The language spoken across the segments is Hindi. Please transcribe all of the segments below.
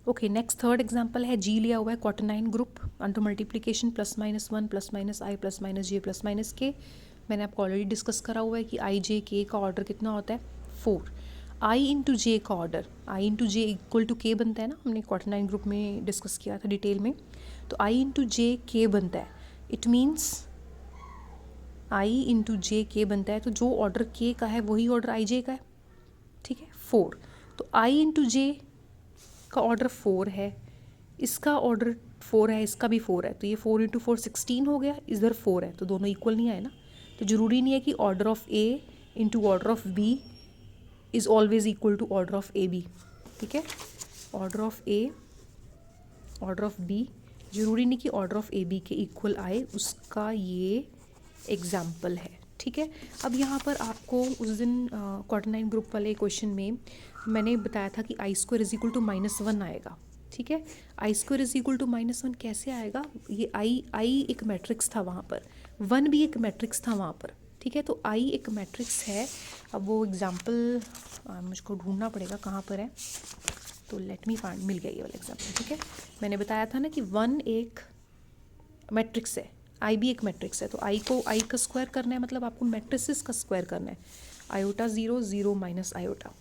ओके, नेक्स्ट थर्ड एग्जांपल है जी लिया हुआ है quaternion group under multiplication +-1 +-i +-j +-k। मैंने आपको ऑलरेडी डिस्कस करा हुआ है कि i j k का ऑर्डर कितना होता है 4। i इंटू जे का order i into J equal to k बनता है ना, हमने क्वाटरनाइन ग्रुप में डिस्कस किया था डिटेल में। तो i इंटू जे k बनता है, it means i into J k बनता है, तो जो ऑर्डर k का है वही ऑर्डर i j का है, ठीक है 4। तो i इंटू जे का ऑर्डर 4 है, इसका ऑर्डर 4 है, इसका भी 4 है, तो ये 4 इंटू 4 16 हो गया, इधर 4 है, तो दोनों इक्वल नहीं आए ना। तो ज़रूरी नहीं है कि order of A into order of B is always equal to order of A B, ठीक है। Order of A order of B ज़रूरी नहीं कि ऑर्डर ऑफ ए बी के इक्वल आए, उसका ये एग्जाम्पल है, ठीक है। अब यहाँ पर आपको उस दिन क्वाटरनाइन ग्रुप वाले क्वेश्चन में मैंने बताया था कि आई स्क्वायर इज इक्वल टू -1 आएगा, ठीक है। आई स्क्वायर इज इक्वल टू -1 कैसे आएगा, ये आई एक मैट्रिक्स था वहाँ पर, 1 भी एक मैट्रिक्स था वहाँ पर, ठीक है। तो आई एक मैट्रिक्स है। अब वो एग्जाम्पल मुझको ढूंढना पड़ेगा कहाँ पर है, तो लेट मी फाइंड, मिल गया ये वाला एग्जाम्पल, ठीक है। मैंने बताया था ना कि 1 एक मैट्रिक्स है, आई भी एक मैट्रिक्स है, तो आई को आई का स्क्वायर करना है, मतलब आपको मैट्रिसेस का स्क्वायर करना है। आयोटा 0 0 माइनस आयोटा,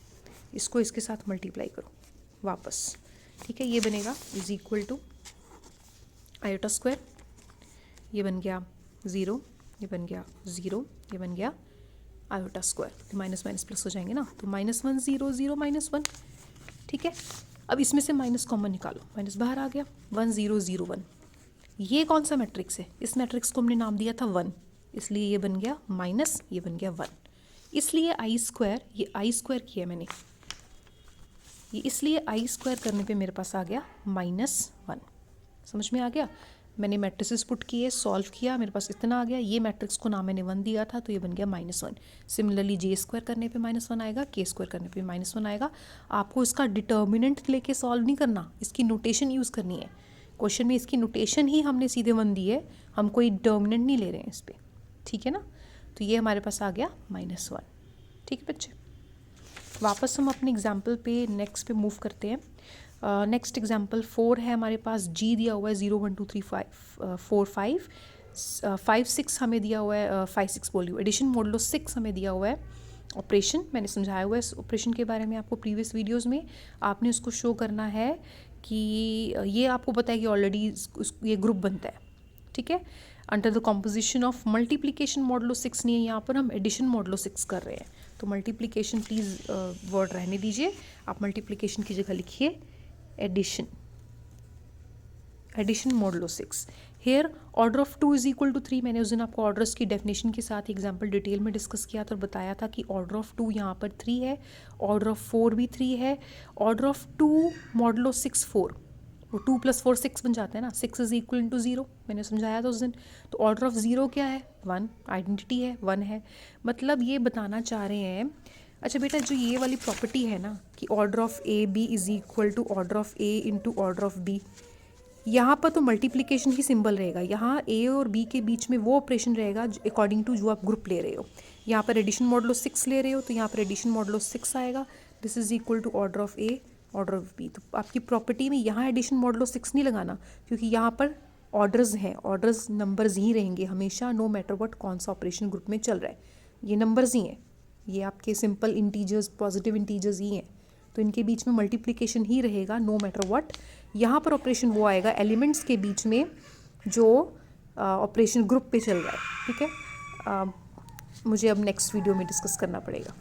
इसको इसके साथ मल्टीप्लाई करो वापस, ठीक है। ये बनेगा is equal to iota square, ये बन गया 0, ये बन गया 0, ये बन गया आयोटा स्क्वायर, तो माइनस माइनस प्लस हो जाएंगे ना, तो -1 0 0 -1, ठीक है। अब इसमें से माइनस कॉमन निकालो, माइनस बाहर आ गया, 1 0 0 1। ये कौन सा मैट्रिक्स है, इस मैट्रिक्स को हमने नाम दिया था 1, इसलिए ये बन गया माइनस, ये बन गया 1, इसलिए आई स्क्वायर, ये आई स्क्वायर किया मैंने, ये इसलिए आई स्क्वायर करने पे मेरे पास आ गया -1। समझ में आ गया, मैंने मैट्रिसेस पुट किए, सॉल्व किया, मेरे पास इतना आ गया, ये मैट्रिक्स को नाम मैंने 1 दिया था, तो ये बन गया -1। सिमिलरली जे स्क्वायर करने पे -1 आएगा, के स्क्वायर करने पे -1 आएगा। आपको इसका डिटर्मिनेंट लेके सॉल्व नहीं करना, इसकी नोटेशन यूज़ करनी है। क्वेश्चन में इसकी नोटेशन ही हमने सीधे 1 दी है, हम कोई डिटर्मिनेंट नहीं ले रहे हैं इस पर, ठीक है ना। तो ये हमारे पास आ गया -1, ठीक है बच्चे। वापस हम अपने एग्जाम्पल पे नेक्स्ट पे मूव करते हैं। नेक्स्ट एग्जाम्पल 4 है हमारे पास, जी दिया हुआ है 0 1 2 3 4 5 5 6 हमें दिया हुआ है, 5 6 बोलियो एडिशन मॉडुलो 6 हमें दिया हुआ है। ऑपरेशन मैंने समझाया हुआ है इस ऑपरेशन के बारे में आपको प्रीवियस वीडियोस में, आपने उसको शो करना है कि ये आपको पता है कि ऑलरेडी ये ग्रुप बनता है, ठीक है। Under the composition of multiplication modulo 6 नहीं है, यहाँ पर हम एडिशन मॉडुलो 6 कर रहे हैं, तो मल्टीप्लिकेशन प्लीज़ वर्ड रहने दीजिए, आप मल्टीप्लिकेशन की जगह लिखिए addition, addition modulo 6। Here order of 2 is equal to 3, मैंने उस दिन आपको ऑर्डर्स की डेफिनेशन के साथ एग्जांपल डिटेल में डिस्कस किया था और बताया था कि ऑर्डर ऑफ 2 यहाँ पर 3 है, ऑर्डर ऑफ 4 भी 3 है, ऑर्डर ऑफ 2 मॉडुलो 6 4, वो 2 + 4 6 बन जाता है ना, 6 इज इक्वल टू 0, मैंने समझाया था उस दिन। तो ऑर्डर ऑफ 0 क्या है 1, आइडेंटिटी है 1 है, मतलब ये बताना चाह रहे हैं। अच्छा बेटा, जो ये वाली प्रॉपर्टी है ना कि order of A B is equal to order of A into order of B, यहाँ पर तो मल्टीप्लिकेशन ही सिंबल रहेगा, यहाँ ए और बी के बीच में वो ऑपरेशन रहेगा अकॉर्डिंग टू जो आप ग्रुप ले रहे हो। यहाँ पर एडिशन मॉडुलो 6 ले रहे हो, तो यहाँ पर एडिशन मॉडुलो 6 आएगा, this is equal to order of A order of B. तो आपकी प्रॉपर्टी में यहाँ एडिशन मॉडुलो 6 नहीं लगाना, क्योंकि यहाँ पर ऑर्डर्स हैं, ऑर्डर्स नंबर्स ही रहेंगे हमेशा, नो मैटर व्हाट कौन सा ऑपरेशन ग्रुप में चल रहा है, ये नंबर्स ही हैं, ये आपके सिंपल इंटीजर्स पॉजिटिव इंटीजर्स ही हैं, तो इनके बीच में मल्टीप्लिकेशन ही रहेगा नो मैटर व्हाट। यहाँ पर ऑपरेशन वो आएगा एलिमेंट्स के बीच में जो ऑपरेशन ग्रुप पे चल रहा है, ठीक है। मुझे अब नेक्स्ट वीडियो में डिस्कस करना पड़ेगा।